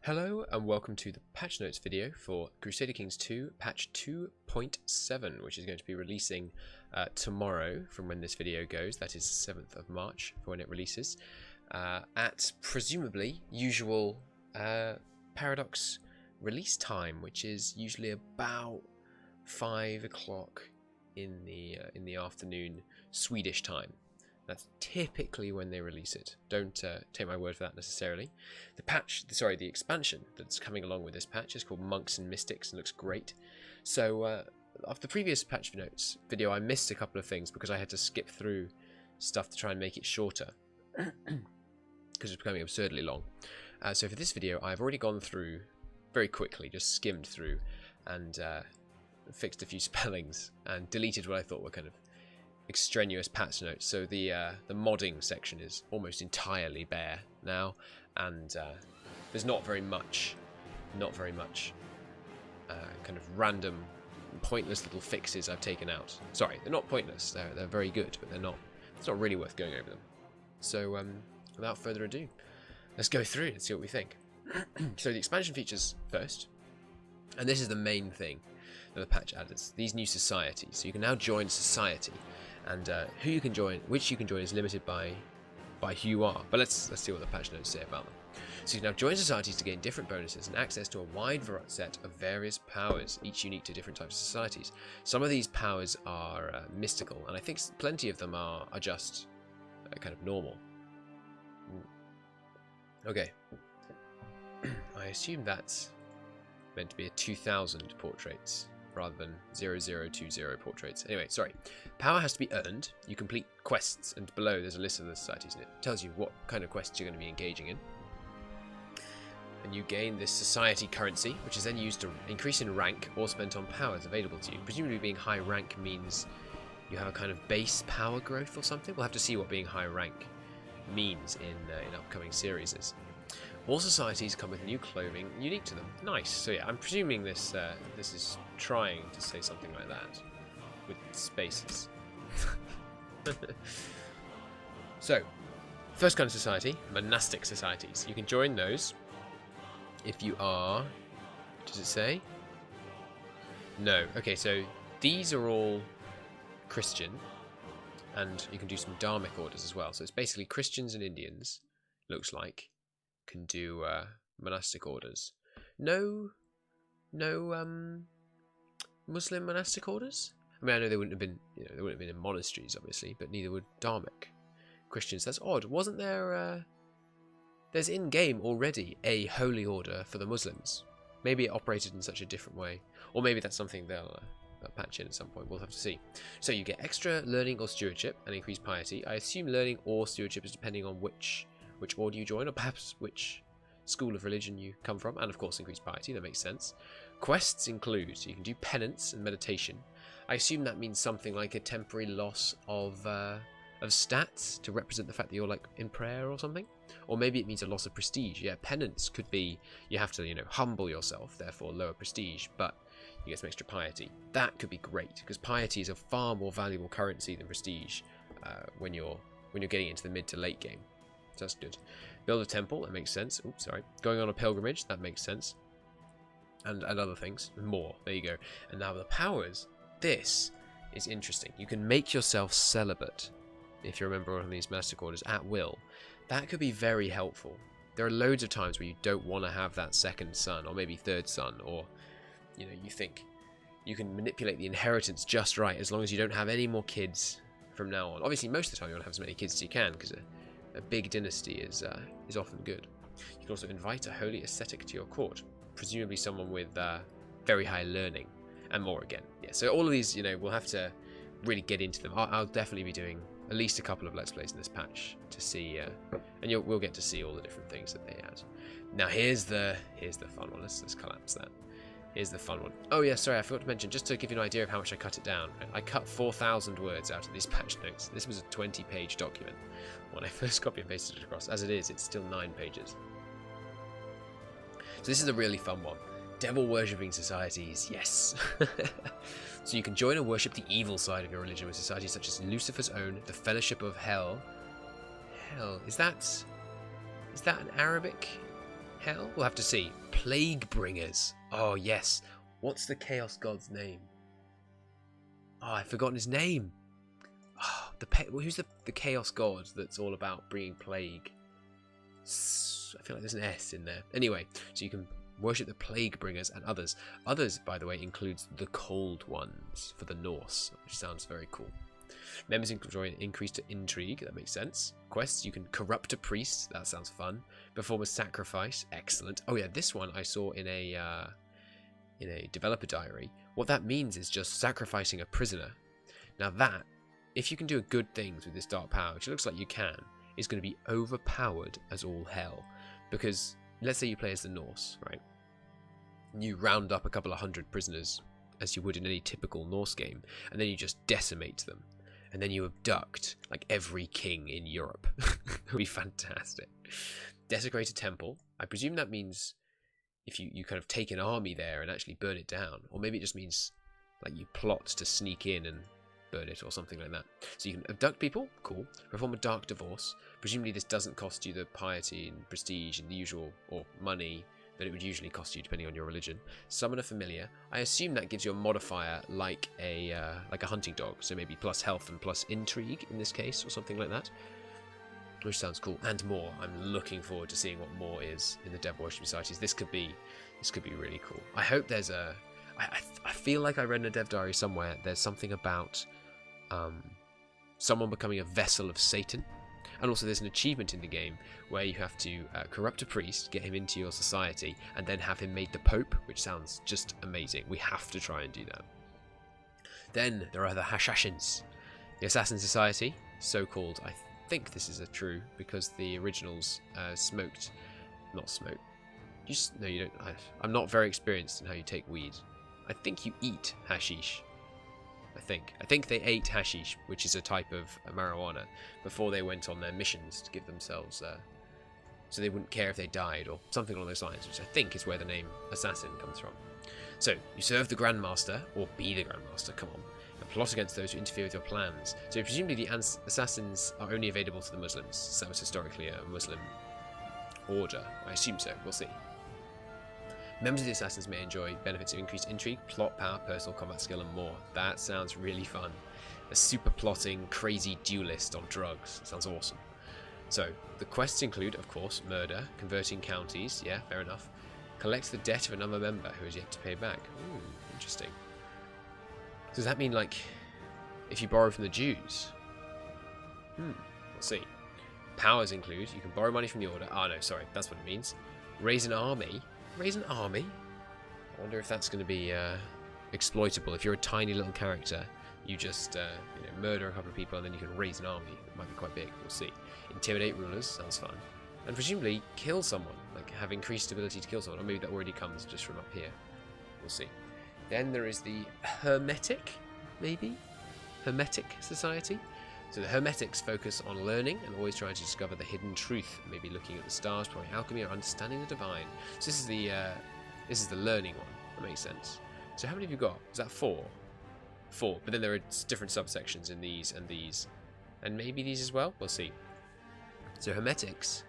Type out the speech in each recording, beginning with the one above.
Hello and welcome to the patch notes video for Crusader Kings 2 patch 2.7, which is going to be releasing tomorrow from when this video goes. That is 7th of March for when it releases at presumably usual Paradox release time, which is usually about 5 o'clock in the afternoon Swedish time. That's typically when they release it. Don't take my word for that necessarily. The expansion that's coming along with this patch is called Monks and Mystics and looks great. So after the previous patch notes video, I missed a couple of things because I had to skip through stuff to try and make it shorter because it's becoming absurdly long. So for this video, I've already gone through very quickly, just skimmed through and fixed a few spellings and deleted what I thought were kind of extraneous patch notes. So the modding section is almost entirely bare now, and there's not very much kind of random pointless little fixes I've taken out. Sorry, they're not pointless, they're very good, but it's not really worth going over them. So without further ado, let's go through and see what we think. So the expansion features first, and this is the main thing that the patch adds, these new societies. So you can now join society, and who you can join, which you can join, is limited by who you are. But let's see what the patch notes say about them. So you can now join societies to gain different bonuses and access to a wide set of various powers, each unique to different types of societies. Some of these powers are mystical, and I think plenty of them are just kind of normal. Okay. I assume that's meant to be a 2000 portraits rather than 0020 portraits. Anyway, sorry. Power has to be earned. You complete quests, and below there's a list of the societies, and it tells you what kind of quests you're going to be engaging in. And you gain this society currency, which is then used to increase in rank or spent on powers available to you. Presumably being high rank means you have a kind of base power growth or something. We'll have to see what being high rank means in upcoming series. All societies come with new clothing unique to them. Nice. So yeah, I'm presuming this is trying to say something like that with spaces. So, first kind of society, monastic societies. You can join those if you are. Does it say? No. Okay, so these are all Christian, and you can do some Dharmic orders as well. So it's basically Christians and Indians. Looks like. Can do monastic orders. No Muslim monastic orders. I mean, I know they wouldn't have been, they wouldn't have been in monasteries, obviously, but neither would Dharmic Christians. That's odd. Wasn't there? There's in game already a holy order for the Muslims. Maybe it operated in such a different way, or maybe that's something they'll patch in at some point. We'll have to see. So you get extra learning or stewardship and increased piety. I assume learning or stewardship is depending on which order you join, or perhaps which school of religion you come from, and of course increased piety. That makes sense. Quests include, so you can do penance and meditation. I assume that means something like a temporary loss of stats to represent the fact that you're like in prayer or something, or maybe it means a loss of prestige. Yeah, penance could be you have to humble yourself, therefore lower prestige, but you get some extra piety. That could be great because piety is a far more valuable currency than prestige when you're getting into the mid to late game. So that's good. Build a temple, that makes sense. Oops, sorry. Going on a pilgrimage, that makes sense. And other things. More. There you go. And now the powers. This is interesting. You can make yourself celibate, if you remember one of these monastic orders, at will. That could be very helpful. There are loads of times where you don't want to have that second son, or maybe third son, or, you think you can manipulate the inheritance just right as long as you don't have any more kids from now on. Obviously, most of the time you want to have as many kids as you can, because a big dynasty is often good. You can also invite a holy ascetic to your court, presumably someone with very high learning, and more again. Yeah, so all of these, we'll have to really get into them. I'll definitely be doing at least a couple of Let's Plays in this patch to see, and we'll get to see all the different things that they add. Now here's the fun one. Let's collapse that. Here's the fun one. Oh yeah, sorry, I forgot to mention, just to give you an idea of how much I cut it down. I cut 4,000 words out of these patch notes. This was a 20-page document when I first copy and pasted it across. As it is, it's still 9 pages. So this is a really fun one. Devil worshipping societies, yes. So you can join or worship the evil side of your religion with societies such as Lucifer's Own, the Fellowship of Hell. Hell, is that an Arabic hell? We'll have to see. Plague bringers. Oh, yes. What's the Chaos God's name? Oh, I've forgotten his name. Oh, who's the Chaos God that's all about bringing plague? I feel like there's an S in there. Anyway, so you can worship the Plague Bringers and others. Others, by the way, includes the Cold Ones for the Norse, which sounds very cool. Members enjoy increased intrigue, that makes sense. Quests, you can corrupt a priest, that sounds fun. Perform a sacrifice, excellent. Oh yeah, this one I saw in a developer diary. What that means is just sacrificing a prisoner. Now that, if you can do good things with this dark power, which it looks like you can, is going to be overpowered as all hell. Because, let's say you play as the Norse, right? You round up a couple of hundred prisoners, as you would in any typical Norse game, and then you just decimate them. And then you abduct, like, every king in Europe. It would be fantastic. Desecrate a temple. I presume that means if you kind of take an army there and actually burn it down. Or maybe it just means, like, you plot to sneak in and burn it or something like that. So you can abduct people, cool. Perform a dark divorce. Presumably this doesn't cost you the piety and prestige and the usual, or money, that it would usually cost you depending on your religion. Summon a familiar. I assume that gives you a modifier like a hunting dog, so maybe plus health and plus intrigue in this case, or something like that. Which sounds cool. And more. I'm looking forward to seeing what more is in the Dev Worship Societies. This could be really cool. I hope there's a... I feel like I read in a dev diary somewhere there's something about someone becoming a vessel of Satan. And also there's an achievement in the game where you have to corrupt a priest, get him into your society, and then have him made the Pope, which sounds just amazing. We have to try and do that. Then there are the Hashashins, the Assassin Society, so-called. I think this is true because the originals not smoked. No, you don't. I'm not very experienced in how you take weed. I think you eat hashish. I think they ate hashish, which is a type of marijuana, before they went on their missions to give themselves, so they wouldn't care if they died, or something along those lines, which I think is where the name Assassin comes from. So, you serve the Grandmaster, or be the Grandmaster, come on, and plot against those who interfere with your plans. So presumably the Assassins are only available to the Muslims, so it's historically a Muslim order. I assume so, we'll see. Members of the Assassins may enjoy benefits of increased intrigue, plot power, personal combat skill, and more. That sounds really fun. A super plotting, crazy duelist on drugs. That sounds awesome. So, the quests include, of course, murder, converting counties, yeah, fair enough. Collect the debt of another member who is yet to pay back. Ooh, interesting. Does that mean, like, if you borrow from the Jews? We'll see. Powers include, you can borrow money from the Order. Ah, no, sorry, that's what it means. Raise an army. Raise an army? I wonder if that's going to be exploitable. If you're a tiny little character, you just murder a couple of people and then you can raise an army. It might be quite big, we'll see. Intimidate rulers, sounds fun. And presumably kill someone, like have increased ability to kill someone. Or maybe that already comes just from up here. We'll see. Then there is the Hermetic, maybe? Hermetic Society? So the Hermetics focus on learning and always trying to discover the hidden truth, maybe looking at the stars, probably alchemy or understanding the divine. So this is the learning one. That makes sense. So how many have you got? Is that 4? 4. But then there are different subsections in these, and maybe these as well. We'll see. So Hermetics,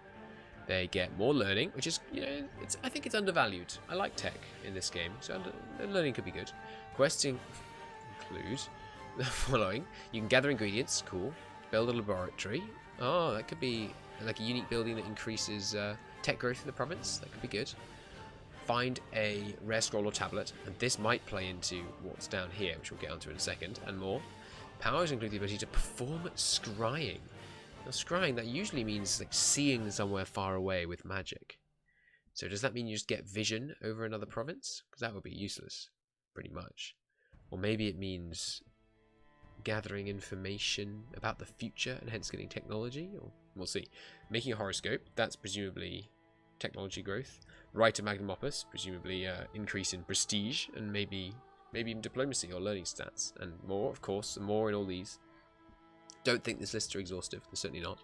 they get more learning, which is I think it's undervalued. I like tech in this game, so learning could be good. Quests include the following. You can gather ingredients, cool. Build a laboratory. Oh, that could be like a unique building that increases tech growth in the province. That could be good. Find a rare scroll or tablet, and this might play into what's down here, which we'll get onto in a second, and more. Powers include the ability to perform scrying. Now scrying, that usually means like seeing somewhere far away with magic. So does that mean you just get vision over another province? Because that would be useless, pretty much. Or maybe it means gathering information about the future and hence getting technology, or we'll see. Making a horoscope, that's presumably technology growth. Write a magnum opus, presumably increase in prestige and maybe even diplomacy or learning stats, and more, of course, and more in all these. Don't think this lists are exhaustive, they're certainly not.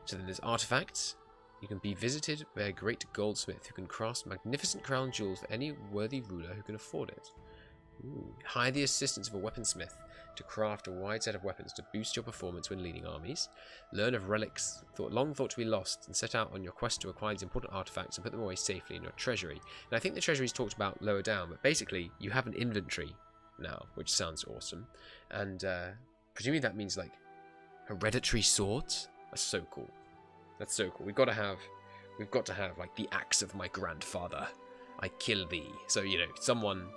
So then there's artifacts. You can be visited by a great goldsmith who can craft magnificent crown jewels for any worthy ruler who can afford it. Ooh. Hire the assistance of a weaponsmith to craft a wide set of weapons to boost your performance when leading armies. Learn of relics long thought to be lost and set out on your quest to acquire these important artifacts and put them away safely in your treasury. And I think the treasury is talked about lower down, but basically you have an inventory now, which sounds awesome. And presumably that means like hereditary swords. That's so cool. That's so cool. We've got to have like the axe of my grandfather. I kill thee. So you know, someone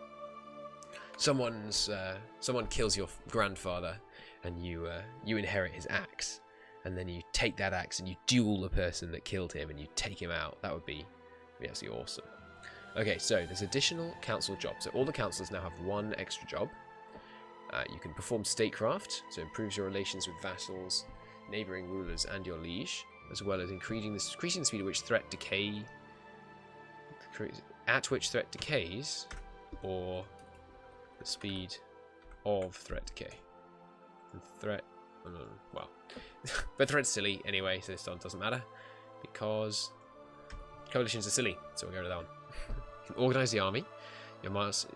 kills your grandfather, and you inherit his axe, and then you take that axe and you duel the person that killed him, and you take him out. That would be absolutely awesome. Okay, so there's additional council jobs. So all the councillors now have one extra job. You can perform statecraft, so it improves your relations with vassals, neighbouring rulers, and your liege, as well as increasing the speed at which threat decays, or the speed of threat decay. Well, but threat's silly anyway, so this one doesn't matter because coalitions are silly. So we'll go to that one. You can organise the army. Your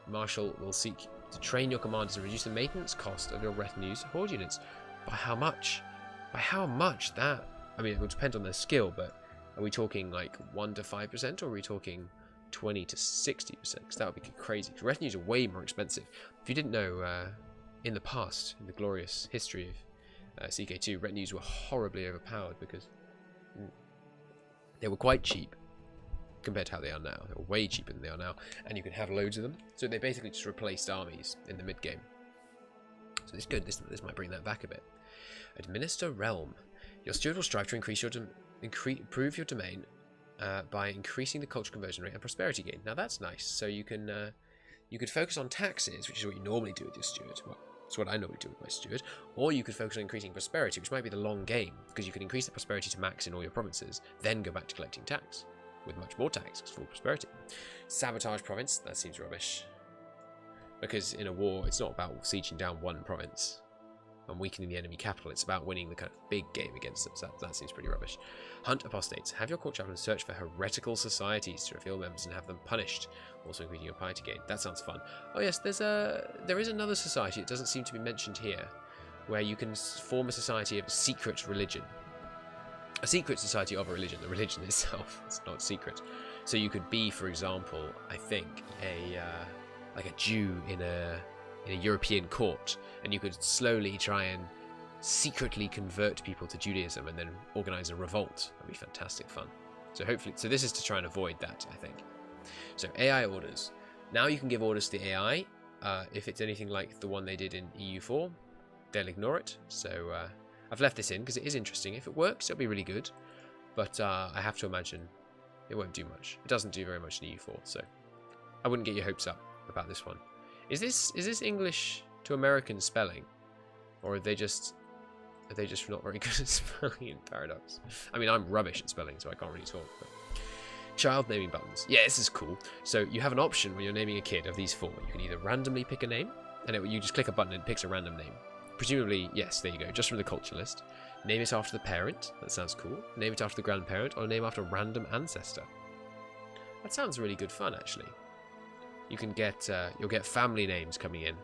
marshal will seek to train your commanders and reduce the maintenance cost of your retinue's horde units. By how much? By how much? That, I mean, it will depend on their skill, but are we talking like 1 to 5%, or are we talking 20 to 60%? Because that would be crazy. Because retinues are way more expensive. If you didn't know, in the past, in the glorious history of CK2, retinues were horribly overpowered because they were quite cheap compared to how they are now. They were way cheaper than they are now, and you can have loads of them. So they basically just replaced armies in the mid game. So this good. This might bring that back a bit. Administer realm. Your steward will strive to improve your domain by increasing the cultural conversion rate and prosperity gain. Now that's nice. So you could focus on taxes, which is what you normally do with your steward. Well, it's what I normally do with my steward. Or you could focus on increasing prosperity, which might be the long game, because you can increase the prosperity to max in all your provinces, then go back to collecting tax with much more tax because full prosperity. Sabotage province. That seems rubbish. Because in a war, it's not about sieging down one province and weakening the enemy capital. It's about winning the kind of big game against them. So that seems pretty rubbish. Hunt apostates. Have your court chaplain search for heretical societies to reveal members and have them punished, also increasing your piety gain. That sounds fun. Oh yes, there is another society. It doesn't seem to be mentioned here, where you can form a society of secret religion. A secret society of a religion. The religion itself, it's not secret. So you could be, for example, I think like a Jew in a European court, and you could slowly try and secretly convert people to Judaism and then organize a revolt. That'd be fantastic fun. So hopefully, this is to try and avoid that, I think. So AI orders. Now you can give orders to the AI. If it's anything like the one they did in EU4, they'll ignore it. So I've left this in because it is interesting. If it works, it'll be really good. But I have to imagine it won't do much. It doesn't do very much in EU4, so I wouldn't get your hopes up about this one. Is this English to American spelling, or are they just not very good at spelling in Paradox? I mean, I'm rubbish at spelling, so I can't really talk. But child naming buttons. Yeah, this is cool. So you have an option when you're naming a kid of these four. You can either randomly pick a name, and you just click a button and it picks a random name. Presumably, yes, there you go, just from the culture list. Name it after the parent. That sounds cool. Name it after the grandparent, or name after a random ancestor. That sounds really good fun, actually. You can get you'll get family names coming in.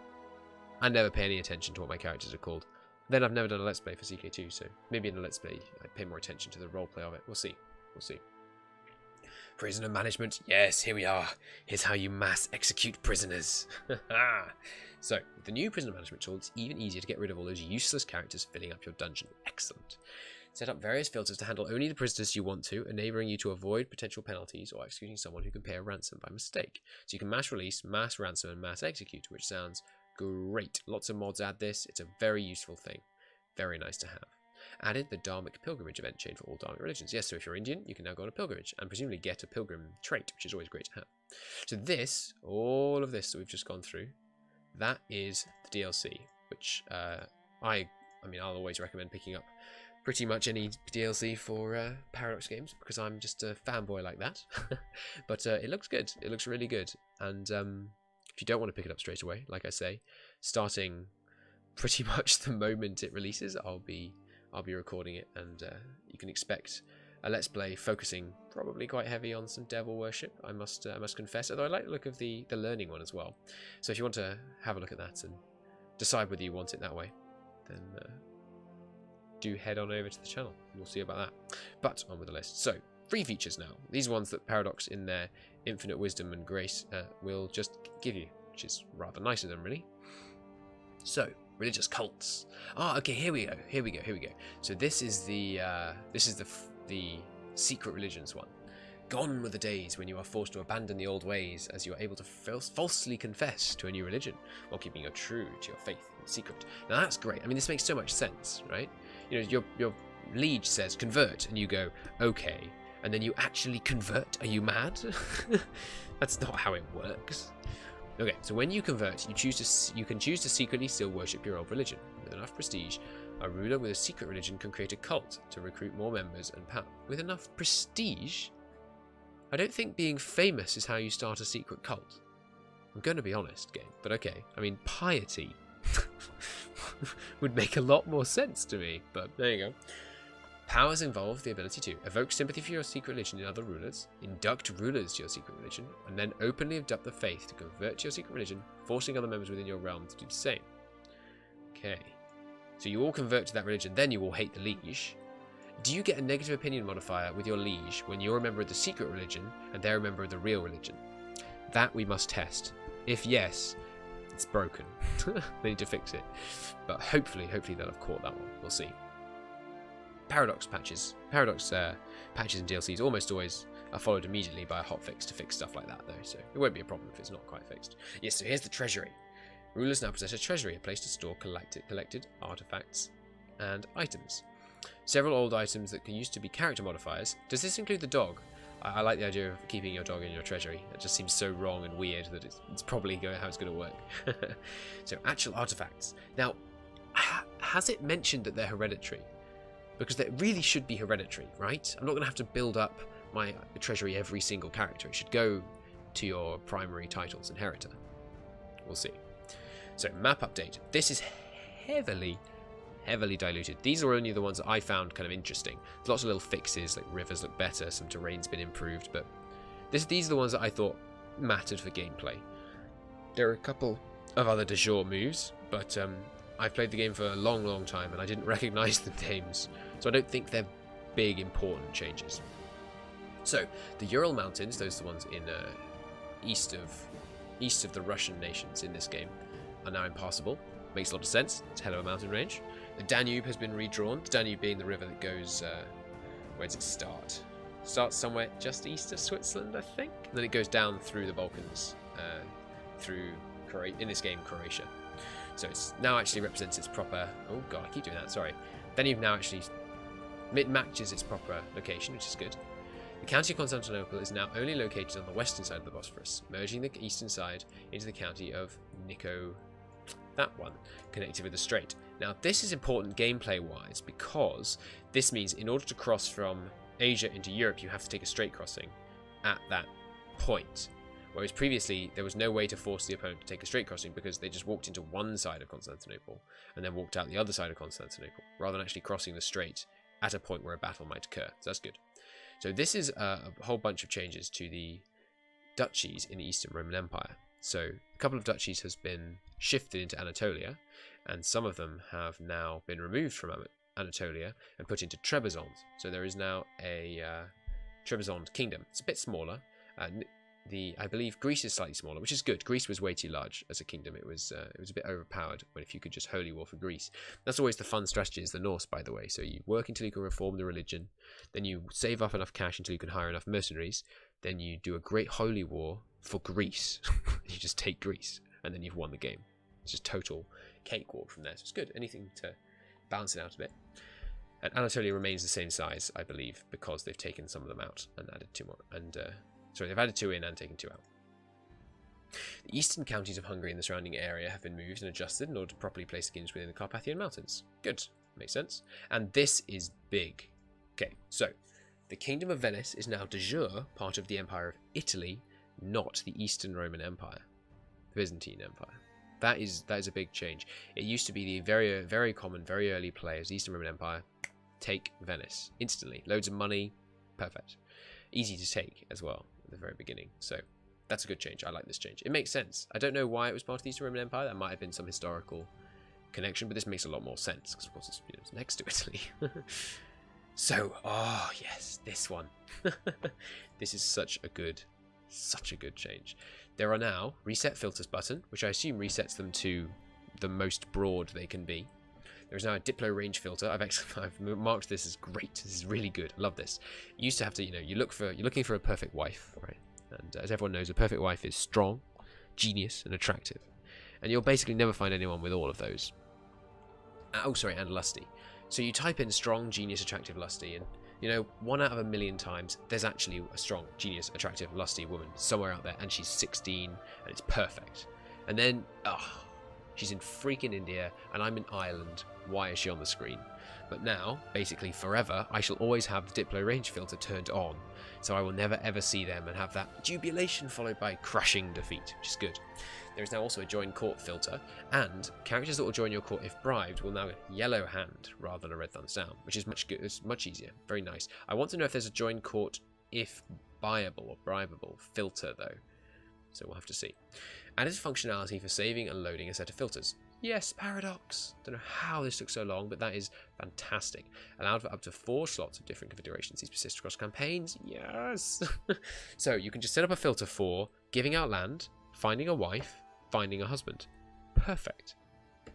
I never pay any attention to what my characters are called. Then I've never done a Let's Play for CK2, so maybe in a Let's Play I pay more attention to the roleplay of it. We'll see. We'll see. Prisoner management. Yes, here we are. Here's how you mass execute prisoners. So, with the new prisoner management tool, it's even easier to get rid of all those useless characters filling up your dungeon. Excellent. Set up various filters to handle only the prisoners you want to, enabling you to avoid potential penalties or executing someone who can pay a ransom by mistake. So you can mass release, mass ransom, and mass execute, which sounds great. Lots of mods add this. It's a very useful thing. Very nice to have. Added the Dharmic pilgrimage event chain for all Dharmic religions. Yes, so if you're Indian, you can now go on a pilgrimage and presumably get a pilgrim trait, which is always great to have. So this, all of this that we've just gone through, that is the DLC, which I mean, I'll always recommend picking up pretty much any DLC for Paradox games, because I'm just a fanboy like that. But it looks good. It looks really good. And if you don't want to pick it up straight away, like I say, starting pretty much the moment it releases, I'll be recording it, and you can expect a Let's Play focusing probably quite heavy on some devil worship, I must confess, although I like the look of the learning one as well. So if you want to have a look at that and decide whether you want it that way, then do head on over to the channel. We'll see about that. But on with the list. So, free features now. These ones that Paradox in their infinite wisdom and grace will just give you, which is rather nice of them, really. So, religious cults. Ah, okay, here we go. So this is the secret religions one. Gone were the days when you are forced to abandon the old ways, as you are able to falsely confess to a new religion while keeping true to your faith in secret. Now that's great. I mean, this makes so much sense, right? You know, your liege says convert, and you go okay, and then you actually convert. Are you mad? That's not how it works. Okay, so when you convert, you can choose to secretly still worship your old religion. With enough prestige, a ruler with a secret religion can create a cult to recruit more members and power. With enough prestige? I don't think being famous is how you start a secret cult. I'm going to be honest, game, but okay. I mean, piety would make a lot more sense to me, but there you go. Powers involve the ability to evoke sympathy for your secret religion in other rulers, induct rulers to your secret religion, and then openly abduct the faith to convert to your secret religion, forcing other members within your realm to do the same. Okay. So you all convert to that religion, then you all hate the liege. Do you get a negative opinion modifier with your liege when you're a member of the secret religion and they're a member of the real religion? That we must test. If yes, it's broken. They need to fix it. But hopefully they'll have caught that one. We'll see. Paradox patches. Paradox patches and DLCs almost always are followed immediately by a hotfix to fix stuff like that, though, so it won't be a problem if it's not quite fixed. Yes, so here's the treasury. Rulers now possess a treasury, a place to store collected artifacts and items. Several old items that used to be character modifiers. Does this include the dog? I like the idea of keeping your dog in your treasury. It just seems so wrong and weird that it's probably how it's going to work. So, actual artifacts. Now, has it mentioned that they're hereditary? Because they really should be hereditary, right? I'm not going to have to build up my treasury every single character. It should go to your primary title's inheritor. We'll see. So, map update. This is heavily diluted. These are only the ones that I found kind of interesting. There's lots of little fixes, like rivers look better, some terrain's been improved, but these are the ones that I thought mattered for gameplay. There are a couple of other de jure moves, but I've played the game for a long time and I didn't recognize the names, so I don't think they're big important changes. So the Ural Mountains, those are the ones in east of the Russian nations in this game, are now impassable. Makes a lot of sense. It's a hell of a mountain range. The Danube has been redrawn. The Danube being the river that goes, where does it start? Starts somewhere just east of Switzerland, I think. And then it goes down through the Balkans, through in this game, Croatia. So it's now actually represents its proper. Oh god, I keep doing that. Sorry. Danube now actually matches its proper location, which is good. The county of Constantinople is now only located on the western side of the Bosphorus, merging the eastern side into the county of Nico. That one, connected with the strait. Now this is important gameplay wise because this means in order to cross from Asia into Europe you have to take a straight crossing at that point, whereas previously there was no way to force the opponent to take a straight crossing because they just walked into one side of Constantinople and then walked out the other side of Constantinople rather than actually crossing the strait at a point where a battle might occur. So that's good. So this is a whole bunch of changes to the duchies in the Eastern Roman Empire. So a couple of duchies has been shifted into Anatolia, and some of them have now been removed from Anatolia and put into Trebizond. So there is now a Trebizond kingdom. It's a bit smaller. I believe Greece is slightly smaller, which is good. Greece was way too large as a kingdom. It was a bit overpowered. When if you could just holy war for Greece, that's always the fun strategy. Is the Norse, by the way. So you work until you can reform the religion, then you save up enough cash until you can hire enough mercenaries. Then you do a great holy war for Greece. You just take Greece, and then you've won the game. It's just total cakewalk from there. So it's good. Anything to balance it out a bit. And Anatolia remains the same size, I believe, because they've taken some of them out and added 2 more. And sorry, they've added 2 in and taken 2 out. The eastern counties of Hungary and the surrounding area have been moved and adjusted in order to properly place the kingdoms within the Carpathian Mountains. Good. Makes sense. And this is big. Okay, so the Kingdom of Venice is now de jure part of the Empire of Italy, not the Eastern Roman Empire, the Byzantine Empire. That is a big change. It used to be the very common, very early play as the Eastern Roman Empire. Take Venice instantly. Loads of money, Perfect. Easy to take as well at the very beginning. So that's a good change. I like this change. It makes sense. I don't know why it was part of the Eastern Roman Empire. That might have been some historical connection, but this makes a lot more sense because, of course, it's, it's next to Italy. So, oh yes, this one. This is such a good change. There are now reset filters button, which I assume resets them to the most broad they can be. There is now a Diplo range filter. I've marked this as great. This is really good. I love this. You used to have to, you're looking for a perfect wife, right? And as everyone knows, a perfect wife is strong, genius, and attractive. And you'll basically never find anyone with all of those. Oh, sorry, and lusty. So you type in strong, genius, attractive, lusty, and 1 out of a million times, there's actually a strong, genius, attractive, lusty woman somewhere out there, and she's 16, and it's perfect. And then, she's in freaking India, and I'm in Ireland. Why is she on the screen? But now, basically forever, I shall always have the Diplo range filter turned on, so I will never ever see them and have that jubilation followed by crushing defeat, which is good. There is now also a join court filter, and characters that will join your court if bribed will now get yellow hand rather than a red thumbs down, which is much good. It's much easier. Very nice. I want to know if there's a join court if buyable or bribable filter though, so we'll have to see. Added functionality for saving and loading a set of filters. Yes, Paradox. Don't know how this took so long, but that is fantastic. Allowed for up to 4 slots of different configurations. These persist across campaigns. Yes. So you can just set up a filter for giving out land, finding a wife, finding a husband. Perfect.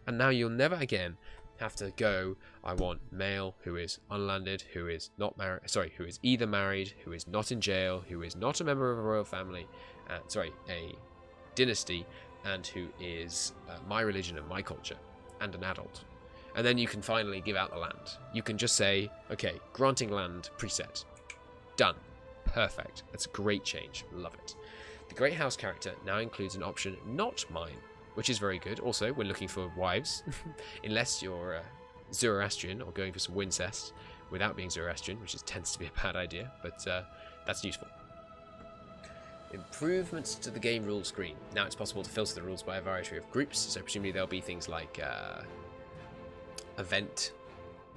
And now you'll never again have to go, I want male who is unlanded, who is not married, who is either married, who is not in jail, who is not a member of a royal family, a dynasty, and who is my religion and my culture, and an adult. And then you can finally give out the land. You can just say, okay, granting land preset. Done. Perfect. That's a great change. Love it. The Great House character now includes an option not mine, which is very good. Also, when looking for wives, unless you're Zoroastrian or going for some Wincest without being Zoroastrian, which tends to be a bad idea, but that's useful. Improvements to the game rules screen. Now it's possible to filter the rules by a variety of groups, so presumably there'll be things like event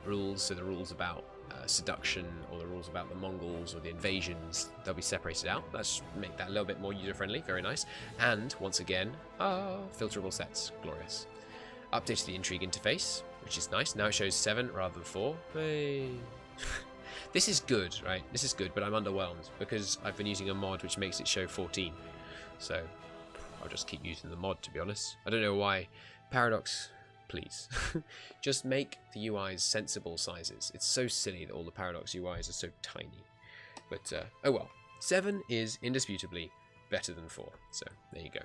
rules, so the rules about seduction, or the rules about the Mongols or the invasions, they'll be separated out. Let's make that a little bit more user-friendly. Very nice. And once again, filterable sets. Glorious. Updated the intrigue interface, which is nice. Now it shows 7 rather than 4. Hey. This is good, right? This is good, but I'm underwhelmed because I've been using a mod which makes it show 14. So I'll just keep using the mod, to be honest. I don't know why. Paradox, please. Just make the UIs sensible sizes. It's so silly that all the Paradox UIs are so tiny. But, oh well. 7 is indisputably better than 4. So there you go.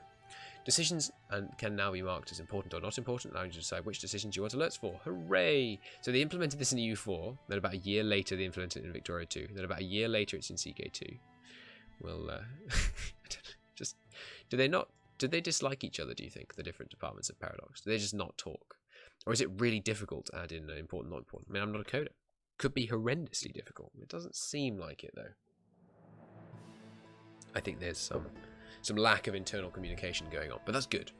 Decisions can now be marked as important or not important, allowing you to decide which decisions you want alerts for. Hooray! So they implemented this in EU4, then about a year later they implemented it in Victoria 2, then about a year later it's in CK2. Well, just, did they dislike each other, do you think, the different departments of Paradox? Do they just not talk? Or is it really difficult to add in important, not important? I mean, I'm not a coder. Could be horrendously difficult. It doesn't seem like it, though. I think there's some lack of internal communication going on, but that's good.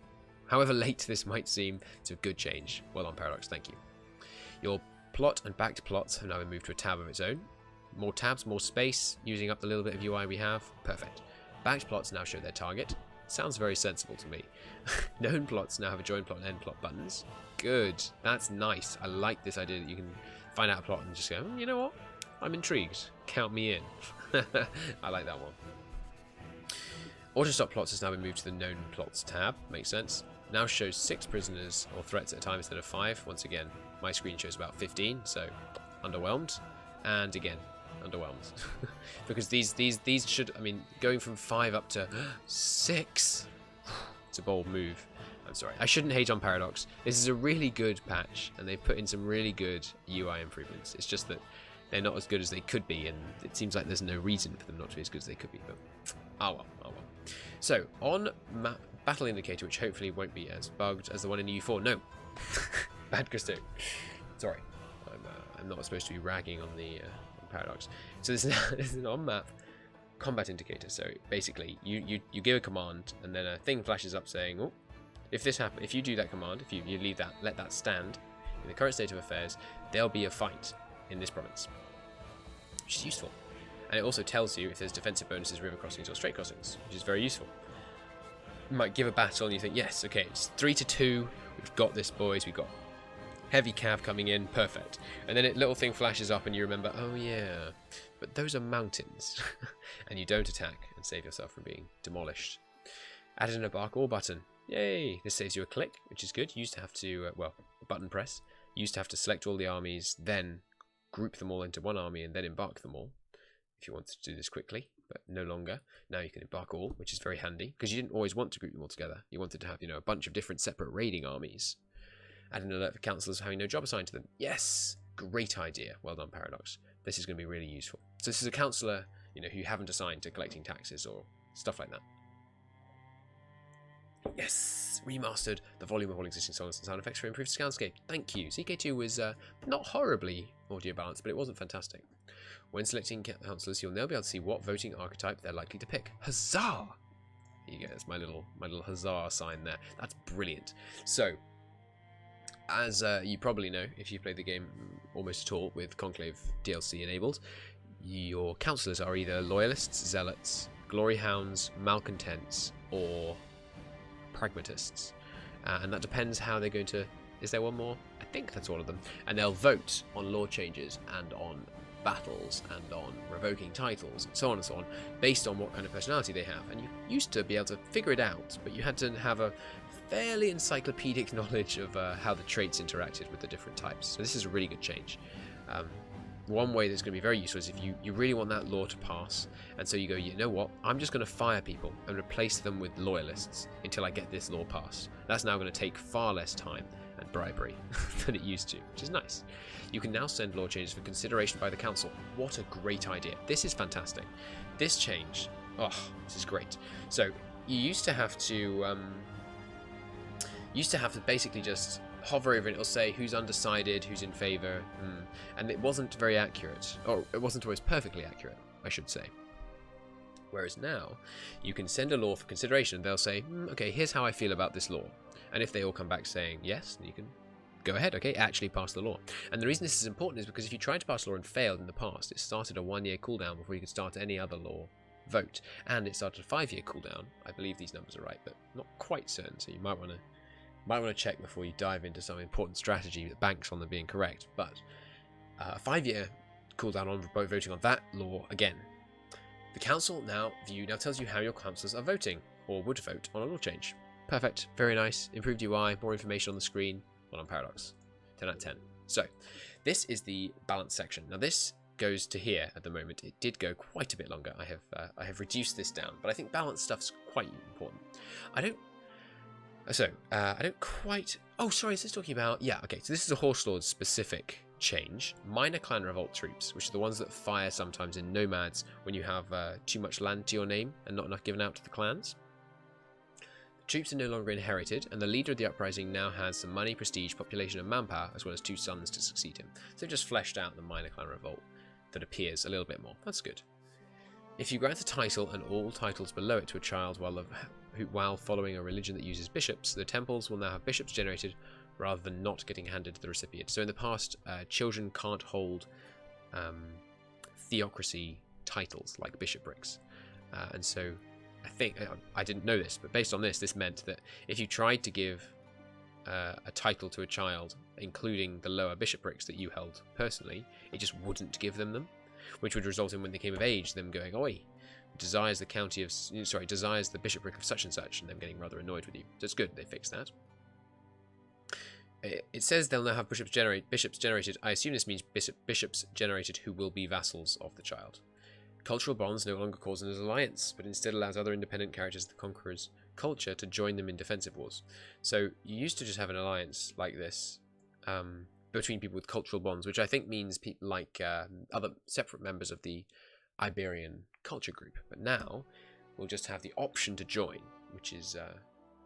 However late this might seem, it's a good change. Well done, Paradox, thank you. Your plot and backed plots have now been moved to a tab of its own. More tabs, more space, using up the little bit of UI we have. Perfect. Backed plots now show their target. Sounds very sensible to me. Known plots now have a join plot and end plot buttons. Good. That's nice. I like this idea that you can find out a plot and just go, you know what? I'm intrigued. Count me in. I like that one. Auto-stop plots has now been moved to the known plots tab. Makes sense. Now shows 6 prisoners or threats at a time instead of 5. Once again, my screen shows about 15, so underwhelmed. And again, underwhelmed. Because these should, I mean, going from 5 up to 6, it's a bold move. I'm sorry. I shouldn't hate on Paradox. This is a really good patch, and they've put in some really good UI improvements. It's just that they're not as good as they could be, and it seems like there's no reason for them not to be as good as they could be. But oh well, oh well. So on battle indicator, which hopefully won't be as bugged as the one in EU4. No, bad Crusader. Sorry, I'm not supposed to be ragging on the on Paradox. So this is an on-map combat indicator. So basically, you give a command, and then a thing flashes up saying, "Oh, if this happens, if you do that command, if you leave that, let that stand in the current state of affairs, there'll be a fight in this province," which is useful. And it also tells you if there's defensive bonuses, river crossings, or straight crossings, which is very useful. You might give a battle and you think, yes, okay, it's 3-2. We've got this, boys. We've got heavy cav coming in. Perfect. And then a little thing flashes up and you remember, oh, yeah, but those are mountains. And you don't attack and save yourself from being demolished. Added an embark all button. Yay! This saves you a click, which is good. You used to have to, button press. You used to have to select all the armies, then group them all into one army and then embark them all. If you wanted to do this quickly, but no longer. Now you can embark all, which is very handy, because you didn't always want to group them all together. You wanted to have, a bunch of different separate raiding armies. Add an alert for councillors having no job assigned to them. Yes! Great idea. Well done, Paradox. This is going to be really useful. So this is a councillor, who you haven't assigned to collecting taxes or stuff like that. Yes! Remastered the volume of all existing songs and sound effects for improved soundscape. Thank you. CK2 was not horribly audio balanced, but it wasn't fantastic. When selecting councillors, you'll now be able to see what voting archetype they're likely to pick. Huzzah! Here you go. That's my little huzzah sign there. That's brilliant. So, as you probably know, if you've played the game almost at all with Conclave DLC enabled, your councillors are either loyalists, zealots, glory hounds, malcontents, or pragmatists. And that depends how they're going to... Is there one more? I think that's all of them. And they'll vote on law changes and on battles and on revoking titles and so on and so on, based on what kind of personality they have. And you used to be able to figure it out, but you had to have a fairly encyclopedic knowledge of how the traits interacted with the different types. So this is a really good change. One way that's going to be very useful is if you really want that law to pass, and so you go, you know what, I'm just going to fire people and replace them with loyalists until I get this law passed. That's now going to take far less time and bribery than it used to, which is nice. You can now send law changes for consideration by the council. What a great idea. This is fantastic. This change, this is great. So you used to have to basically just hover over it, it'll say who's undecided, who's in favour, and it wasn't very accurate, or it wasn't always perfectly accurate, I should say. Whereas now, you can send a law for consideration, and they'll say, okay, here's how I feel about this law. And if they all come back saying yes, then you can go ahead, okay, actually pass the law. And the reason this is important is because if you tried to pass a law and failed in the past, it started a 1-year cooldown before you could start any other law vote. And it started a 5-year cooldown. I believe these numbers are right, but not quite certain, so you might want to check before you dive into some important strategy that banks on them being correct. But a 5-year cooldown on voting on that law again. The council now tells you how your councillors are voting, or would vote on a law change. Perfect, very nice, improved UI, more information on the screen. Well on Paradox, 10 out of 10. So, this is the balance section. Now this goes to here at the moment. It did go quite a bit longer. I have reduced this down, but I think balance stuff's quite important. I don't quite... Oh, sorry, is this talking about... Yeah, okay, so this is a Horse Lord specific change. Minor clan revolt troops, which are the ones that fire sometimes in nomads when you have too much land to your name and not enough given out to the clans. The troops are no longer inherited, and the leader of the uprising now has some money, prestige, population, and manpower, as well as 2 sons to succeed him. So just fleshed out the minor clan revolt that appears a little bit more. That's good. If you grant a title and all titles below it to a child while following a religion that uses bishops, the temples will now have bishops generated rather than not getting handed to the recipient. So in the past, children can't hold theocracy titles like bishoprics. And so I think, I didn't know this, but based on this meant that if you tried to give a title to a child, including the lower bishoprics that you held personally, it just wouldn't give them, which would result in when they came of age, them going, oi, desires the bishopric of such and such, and them getting rather annoyed with you. So it's good they fixed that. It says they'll now have bishops generated. I assume this means bishops generated who will be vassals of the child. Cultural bonds no longer cause an alliance, but instead allows other independent characters of the conqueror's culture to join them in defensive wars. So you used to just have an alliance like this between people with cultural bonds, which I think means people like other separate members of the Iberian culture group. But now we'll just have the option to join, which is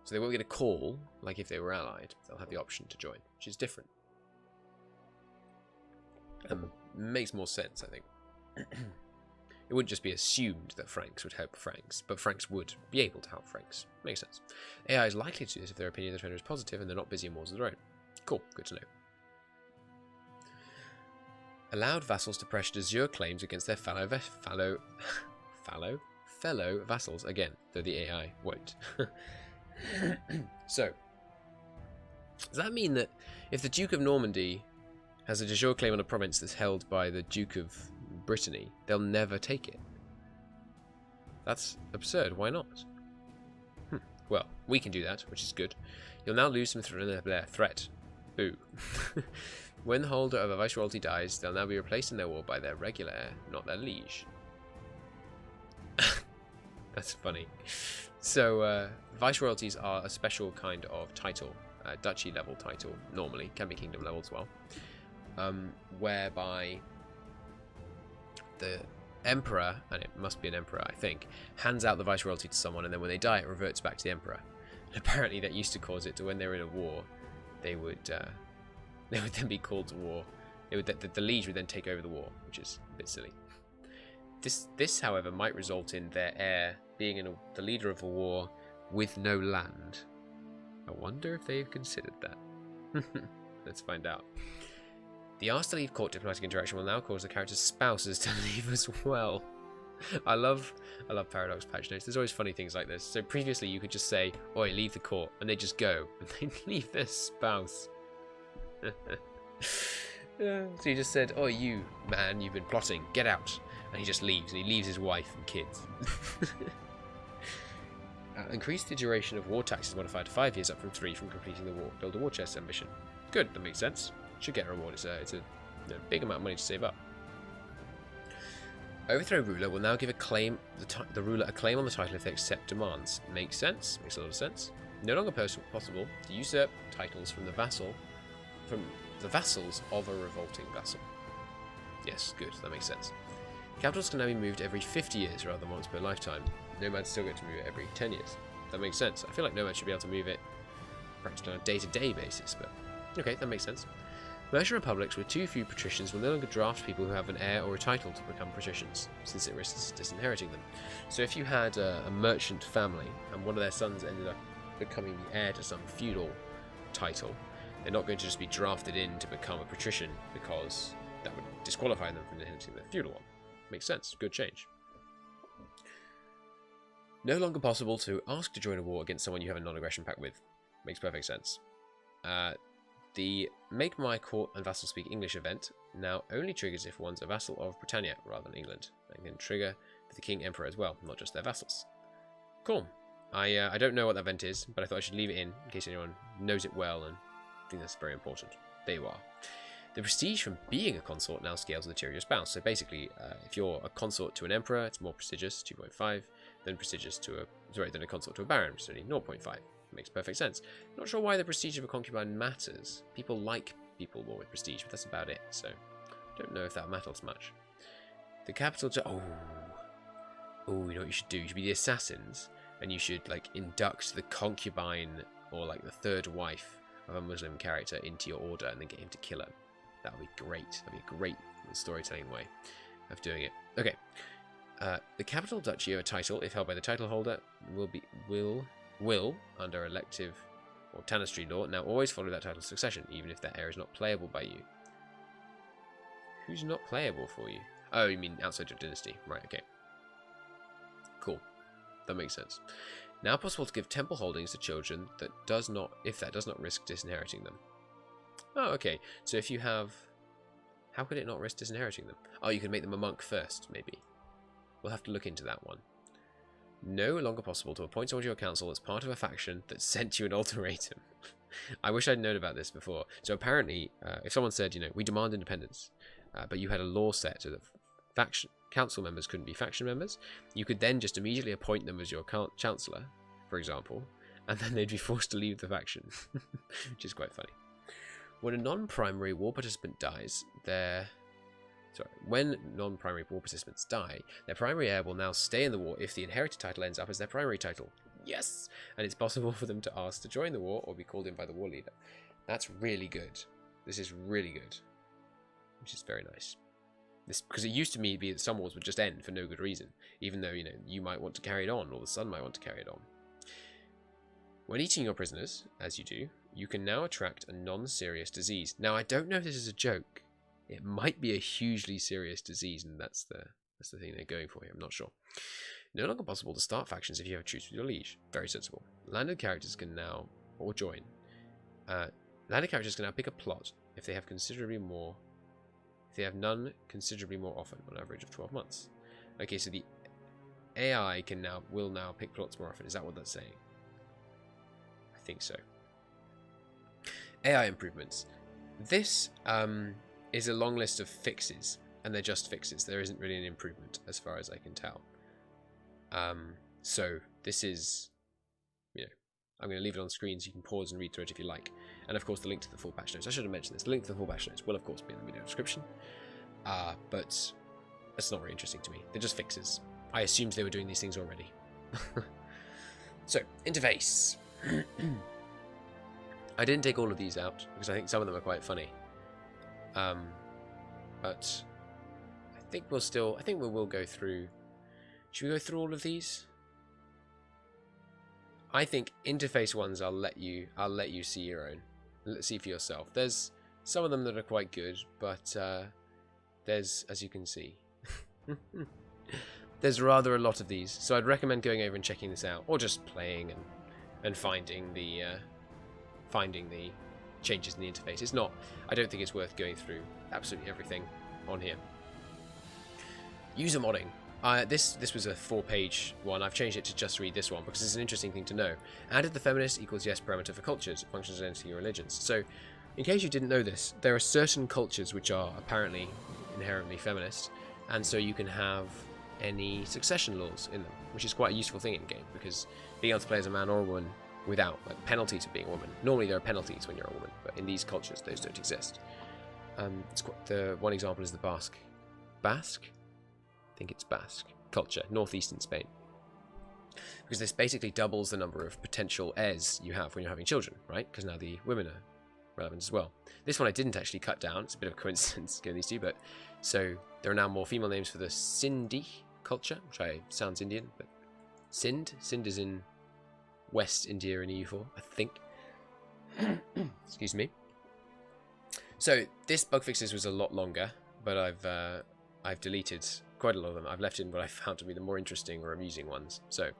so they won't get a call like if they were allied. They'll have the option to join, which is different. Makes more sense, I think. It wouldn't just be assumed that Franks would help Franks, but Franks would be able to help Franks. Makes sense. AI is likely to do this if their opinion of the trainer is positive and they're not busy in wars of their own. Cool, good to know. allowed vassals to press de jure claims against their fellow vassals again, though the AI won't. So, does that mean that if the Duke of Normandy has a de jure claim on a province that's held by the Duke of Brittany, they'll never take it? That's absurd. Why not? Well, we can do that, which is good. You'll now lose some threat. Boo. When the holder of a viceroyalty dies, they'll now be replaced in their war by their regular heir, not their liege. That's funny. So, viceroyalties are a special kind of title, duchy level title, normally, can be kingdom level as well, whereby the emperor, and it must be an emperor I think, hands out the viceroyalty to someone, and then when they die it reverts back to the emperor. And apparently that used to cause it to, when they were in a war, they would then be called to war. The liege would then take over the war, which is a bit silly. This, however, might result in their heir being the leader of a war with no land. I wonder if they've considered that. Let's find out. The asked to leave court diplomatic interaction will now cause the character's spouses to leave as well. I love Paradox patch notes. There's always funny things like this. So previously you could just say, "Oi, leave the court," and they just go, and they leave their spouse. So he just said, "Oh, you man, you've been plotting. Get out." And he just leaves, and he leaves his wife and kids. Increase the duration of war taxes modified to 5 years, up from 3 from completing the war. Build a war chest ambition. Good, that makes sense. Should get a reward. It's a big amount of money to save up. Overthrow ruler will now give the ruler a claim on the title if they accept demands. Makes sense. Makes a lot of sense. No longer possible to usurp titles from the vassals of a revolting vassal. Yes, good. That makes sense. Capitals can now be moved every 50 years rather than once per lifetime. Nomads still get to move it every 10 years. That makes sense. I feel like nomads should be able to move it practically on a day-to-day basis, but okay, that makes sense. Merchant republics with too few patricians will no longer draft people who have an heir or a title to become patricians, since it risks disinheriting them. So if you had a merchant family and one of their sons ended up becoming the heir to some feudal title, they're not going to just be drafted in to become a patrician, because that would disqualify them from inheriting the feudal one. Makes sense. Good change. No longer possible to ask to join a war against someone you have a non-aggression pact with. Makes perfect sense. The Make My Court and Vassal Speak English event now only triggers if one's a vassal of Britannia rather than England, and can trigger for the King Emperor as well, not just their vassals. Cool. I don't know what that event is, but I thought I should leave it in case anyone knows it well, and I think that's very important. There you are. The prestige from being a consort now scales with the tier of your spouse. So basically, if you're a consort to an emperor, it's more prestigious, 2.5, than a consort to a baron, which is only 0.5. Makes perfect sense. Not sure why the prestige of a concubine matters. People like people more with prestige, but that's about it. So, don't know if that matters much. The capital you know what you should do? You should be the assassins, and you should like induct the concubine or like the third wife of a Muslim character into your order, and then get him to kill her. That would be great. That would be a great storytelling way of doing it. Okay. The capital duchy of a title, if held by the title holder, will, under elective or tanistry law, now always follow that title's succession, even if that heir is not playable by you. Who's not playable for you? Oh, you mean outside your dynasty. Right, okay. Cool. That makes sense. Now possible to give temple holdings to children that does not risk disinheriting them. Oh, okay. So if you have... How could it not risk disinheriting them? Oh, you could make them a monk first, maybe. We'll have to look into that one. No longer possible to appoint someone to your council as part of a faction that sent you an ultimatum. I wish I'd known about this before. So apparently, if someone said, you know, we demand independence, but you had a law set so that council members couldn't be faction members, you could then just immediately appoint them as your chancellor, for example, and then they'd be forced to leave the faction, which is quite funny. When a non-primary war participant dies, when non-primary war participants die, their primary heir will now stay in the war if the inherited title ends up as their primary title. Yes! And it's possible for them to ask to join the war or be called in by the war leader. That's really good. This is really good. Which is very nice. Because it used to be that some wars would just end for no good reason, even though, you know, you might want to carry it on, or the son might want to carry it on. When eating your prisoners, as you do, you can now attract a non-serious disease. Now, I don't know if this is a joke, it might be a hugely serious disease, and that's the thing they're going for here. I'm not sure. No longer possible to start factions if you have a truce with your liege. Very sensible. Landed characters can now, or join. Landed characters can now pick a plot if they have none considerably more often, on average of 12 months. Okay, so the AI will now pick plots more often. Is that what that's saying? I think so. AI improvements. This is a long list of fixes, and they're just fixes. There isn't really an improvement, as far as I can tell. So this is, I'm going to leave it on screen so you can pause and read through it if you like. And of course, the link to the full patch notes. I should have mentioned this. The link to the full patch notes will, of course, be in the video description. But that's not very interesting to me. They're just fixes. I assumed they were doing these things already. So, interface. I didn't take all of these out because I think some of them are quite funny. But I think we will go through. Should we go through all of these? I think interface ones I'll let you see your own. Let's see for yourself. There's some of them that are quite good, but there's, as you can see, there's rather a lot of these. So I'd recommend going over and checking this out, or just playing and finding the changes in the interface. It's not. I don't think it's worth going through absolutely everything on here. User modding. This was a 4-page one. I've changed it to just read this one because it's an interesting thing to know. Added the feminist equals yes parameter for cultures, functions, identity, and religions. So, in case you didn't know this, there are certain cultures which are apparently inherently feminist, and so you can have any succession laws in them, which is quite a useful thing in game because being able to play as a man or a woman without penalties of being a woman. Normally there are penalties when you're a woman, but in these cultures those don't exist. The one example is the Basque. I think it's Basque culture, northeastern Spain, because this basically doubles the number of potential heirs you have when you're having children, right? Because now the women are relevant as well. This one I didn't actually cut down. It's a bit of a coincidence getting these two, but so there are now more female names for the Sindhi culture, which sounds Indian, but Sind is in West India and EU4, I think. Excuse me. So this bug fixes was a lot longer, but I've deleted quite a lot of them. I've left in what I found to be the more interesting or amusing ones. So,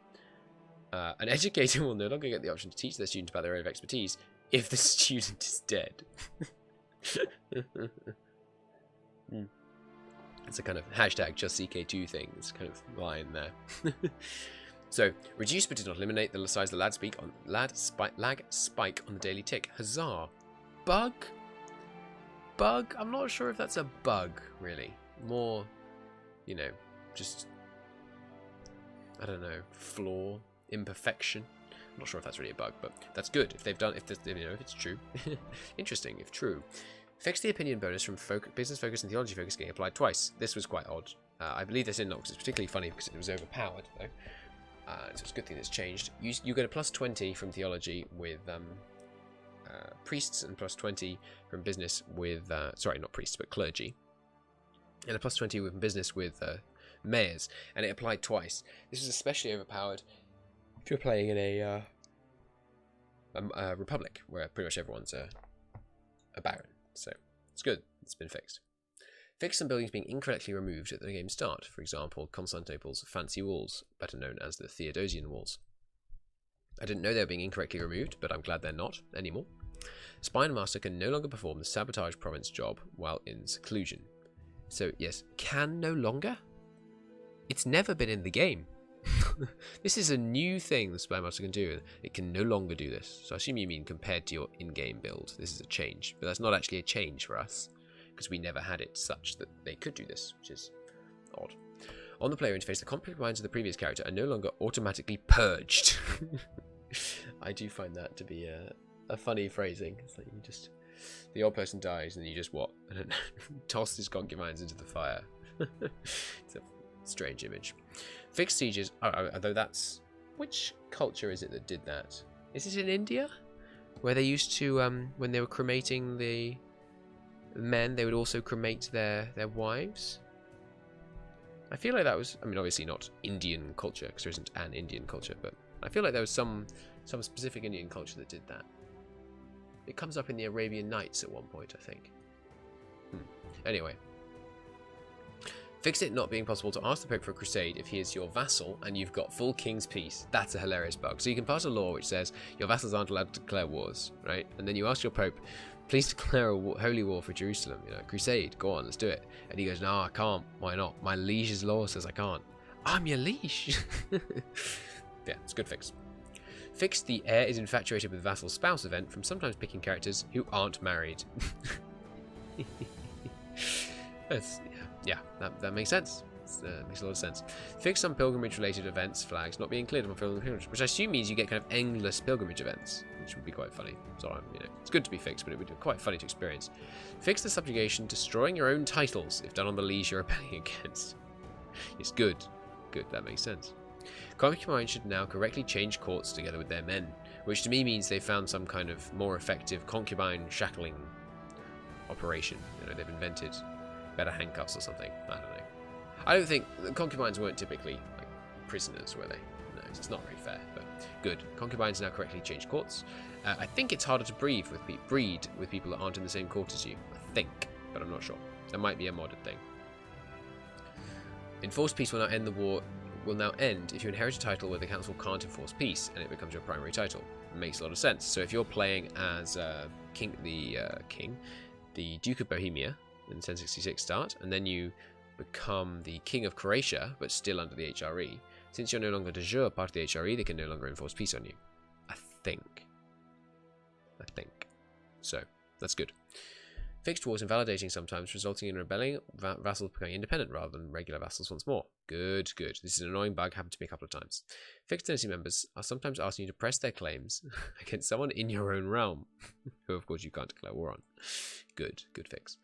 an educator will no longer get the option to teach their student about their area of expertise if the student is dead. It's a kind of hashtag just CK2 thing. It's kind of line there. So, reduce but did not eliminate the size of the lag spike on the daily tick. Huzzah. Bug? I'm not sure if that's a bug, really. More, just, I don't know, flaw, imperfection. I'm not sure if that's really a bug, but that's good if if it's true. Interesting, if true. Fix the opinion bonus from business focus and theology focus getting applied twice. This was quite odd. I believe this in Nox. It's particularly funny because it was overpowered, though. So it's a good thing it's changed. You get a plus 20 from theology with priests, and plus 20 from business with sorry, not priests, but clergy, and a plus 20 with business with mayors, and it applied twice. This is especially overpowered if you're playing in a republic where pretty much everyone's a baron. So it's good. It's been fixed. Fix some buildings being incorrectly removed at the game's start. For example, Constantinople's fancy walls, better known as the Theodosian walls. I didn't know they were being incorrectly removed, but I'm glad they're not anymore. Spine Master can no longer perform the sabotage province job while in seclusion. So yes, can no longer? It's never been in the game. This is a new thing the Spine Master can do. It can no longer do this. So I assume you mean compared to your in-game build. This is a change, but that's not actually a change for us, because we never had it such that they could do this, which is odd. On the player interface, the conflict lines of the previous character are no longer automatically purged. I do find that to be a funny phrasing. It's like you just, the old person dies and you just what? I don't know, toss his concubines into the fire. It's a strange image. Fixed sieges, although that's, which culture is it that did that? Is it in India? Where they used to, when they were cremating the men, they would also cremate their wives? I feel like that was, I mean, obviously not Indian culture, because there isn't an Indian culture, but I feel like there was some specific Indian culture that did that. It comes up in the Arabian Nights at one point, I think. Anyway. Fix it not being possible to ask the Pope for a crusade if he is your vassal and you've got full king's peace. That's a hilarious bug. So you can pass a law which says your vassals aren't allowed to declare wars, right? And then you ask your Pope, please declare a holy war for Jerusalem, crusade, go on, let's do it. And he goes, no, I can't. Why not? My liege's law says I can't. I'm your liege. Yeah, it's a good fix. Fix the heir is infatuated with vassal spouse event from sometimes picking characters who aren't married. Yeah, that makes sense. Makes a lot of sense. Fix some pilgrimage-related events flags not being cleared on pilgrimage, which I assume means you get kind of endless pilgrimage events, which would be quite funny. So, it's good to be fixed, but it would be quite funny to experience. Fix the subjugation, destroying your own titles if done on the liege you're rebelling against. It's good. Good, that makes sense. Concubines should now correctly change courts together with their men, which to me means they found some kind of more effective concubine shackling operation. They've invented better handcuffs or something. I don't know. I don't think the concubines weren't typically like prisoners, were they? No, it's not very fair. But good. Concubines now correctly change courts. I think it's harder to breed with people that aren't in the same court as you. I think, but I'm not sure. That might be a modded thing. Enforced peace will now end. The war will now end if you inherit a title where the council can't enforce peace, and it becomes your primary title. It makes a lot of sense. So if you're playing as the Duke of Bohemia in 1066 start, and then you become the King of Croatia, but still under the HRE. Since you're no longer de jure part of the HRE, they can no longer enforce peace on you. I think. So, that's good. Fixed wars invalidating sometimes, resulting in rebelling vassals becoming independent rather than regular vassals once more. Good. This is an annoying bug, happened to me a couple of times. Fixed dynasty members are sometimes asking you to press their claims against someone in your own realm, who of course you can't declare war on. Good fix.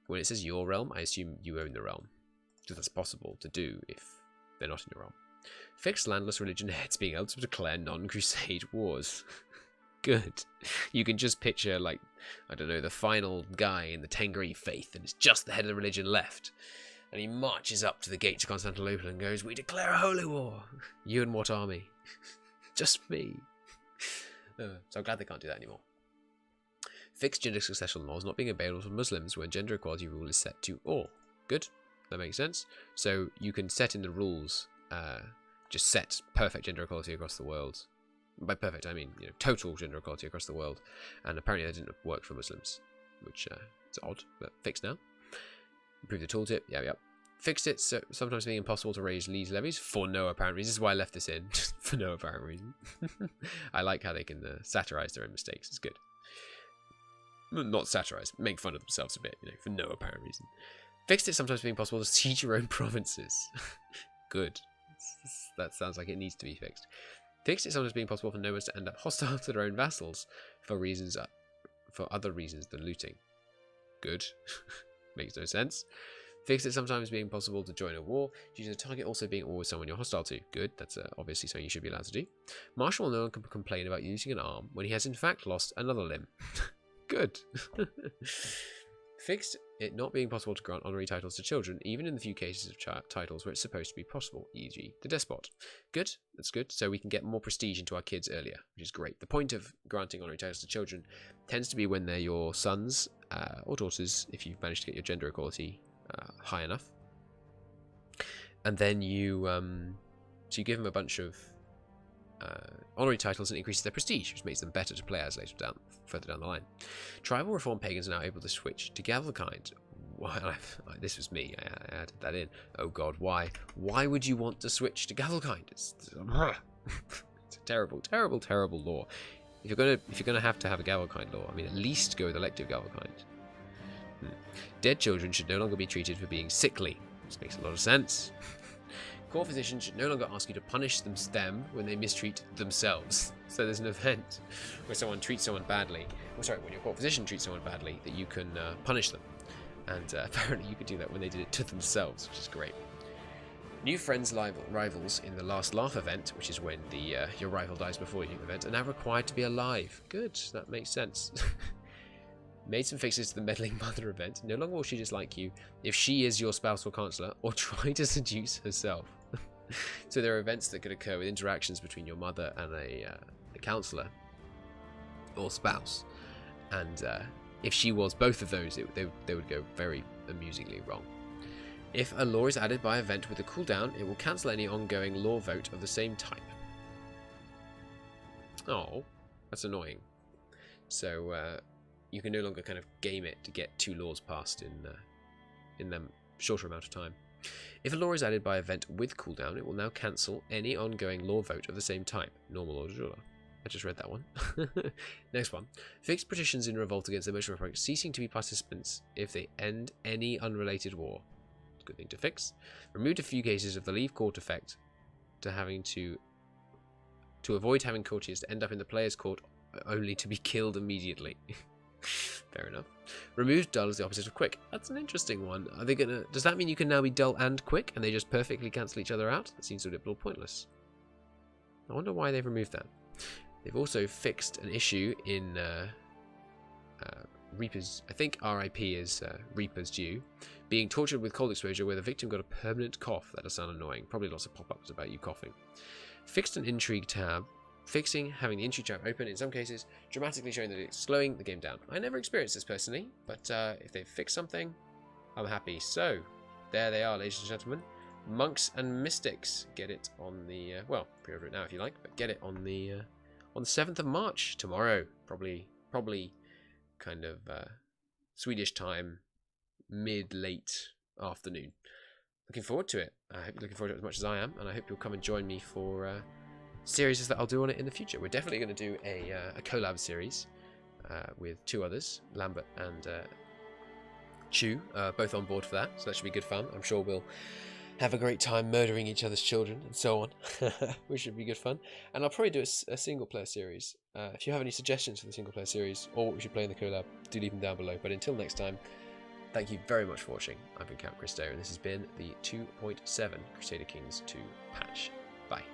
When it says your realm, I assume you own the realm, because that's possible to do if they're not in your realm. Fixed landless religion heads being able to declare non-crusade wars. Good. You can just picture, like, I don't know, the final guy in the Tengri faith, and it's just the head of the religion left. And he marches up to the gates of Constantinople and goes, we declare a holy war. You and what army? Just me. So I'm glad they can't do that anymore. Fixed gender succession laws not being available for Muslims when gender equality rule is set to all. Good. That makes sense. So you can set in the rules, just set perfect gender equality across the world. By perfect, I mean total gender equality across the world. And apparently that didn't work for Muslims, which is odd, but fixed now. Improve the tooltip. Yep. Fixed it, so sometimes being impossible to raise lease levies for no apparent reason. This is why I left this in, for no apparent reason. I like how they can satirize their own mistakes. It's good. Not satirize, make fun of themselves a bit, for no apparent reason. Fixed it sometimes being possible to siege your own provinces. Good. That sounds like it needs to be fixed. Fixed it sometimes being possible for nomads to end up hostile to their own vassals for other reasons than looting. Good. Makes no sense. Fixed it sometimes being possible to join a war due to the target also being always someone you're hostile to. Good. That's obviously something you should be allowed to do. Marshal will no longer complain about losing an arm when he has in fact lost another limb. Good. Fixed it not being possible to grant honorary titles to children, even in the few cases of titles where it's supposed to be possible, e.g. the despot. Good, that's good, so we can get more prestige into our kids earlier, which is great. The point of granting honorary titles to children tends to be when they're your sons or daughters, if you've managed to get your gender equality high enough. And then you give them a bunch of honorary titles and increases their prestige, which makes them better to play as further down the line. Tribal reform pagans are now able to switch to Gavelkind. This was me, I added that in. Oh god, why? Why would you want to switch to Gavelkind? It's a terrible law. If you're gonna have to have a Gavelkind law, I mean, at least go with elective Gavelkind. Dead children should no longer be treated for being sickly. This makes a lot of sense. Court physicians should no longer ask you to punish them when they mistreat themselves. So there's an event where someone treats someone badly, when your court physician treats someone badly, that you can punish them. And apparently you could do that when they did it to themselves, which is great. New friends rivals in the last laugh event, which is when your rival dies before you event, are now required to be alive. Good, that makes sense. Made some fixes to the meddling mother event. No longer will she dislike you if she is your spouse or counselor or try to seduce herself. So there are events that could occur with interactions between your mother and a counselor or spouse. And if she was both of those, they would go very amusingly wrong. If a law is added by event with a cooldown, it will cancel any ongoing law vote of the same type. Oh, that's annoying. So you can no longer kind of game it to get 2 laws passed in them shorter amount of time. If a law is added by event with cooldown, it will now cancel any ongoing law vote of the same type, normal or jura. I just read that one. Next one. Fixed petitions in revolt against the Motion Republic ceasing to be participants if they end any unrelated war. Good thing to fix. Removed a few cases of the leave court effect to avoid having courtiers to end up in the player's court only to be killed immediately. Fair enough. Removed dull as the opposite of quick. That's an interesting one. Are they gonna? Does that mean you can now be dull and quick, and they just perfectly cancel each other out? That seems a little pointless. I wonder why they've removed that. They've also fixed an issue in Reaper's. I think RIP is Reaper's Due. Being tortured with cold exposure where the victim got a permanent cough. That does sound annoying. Probably lots of pop-ups about you coughing. Fixed an intrigue tab. Fixing having the intrigue tab open in some cases, dramatically showing that it's slowing the game down. I never experienced this personally, but if they've fixed something, I'm happy. So, there they are, ladies and gentlemen. Monks and Mystics. Get it on the, well, pre-order it now if you like, but get it on the 7th of March, tomorrow. Probably kind of Swedish time, mid-late afternoon. Looking forward to it. I hope you're looking forward to it as much as I am, and I hope you'll come and join me for series that I'll do on it in the future. We're definitely going to do a collab series with 2 others, Lambert and Chu, both on board for that, so that should be good fun. I'm sure we'll have a great time murdering each other's children and so on, which should be good fun. And I'll probably do a single player series. If you have any suggestions for the single player series or what we should play in the collab, do leave them down below. But until next time, thank you very much for watching. I've been Count Crusader, and this has been the 2.7 Crusader Kings 2 patch. Bye.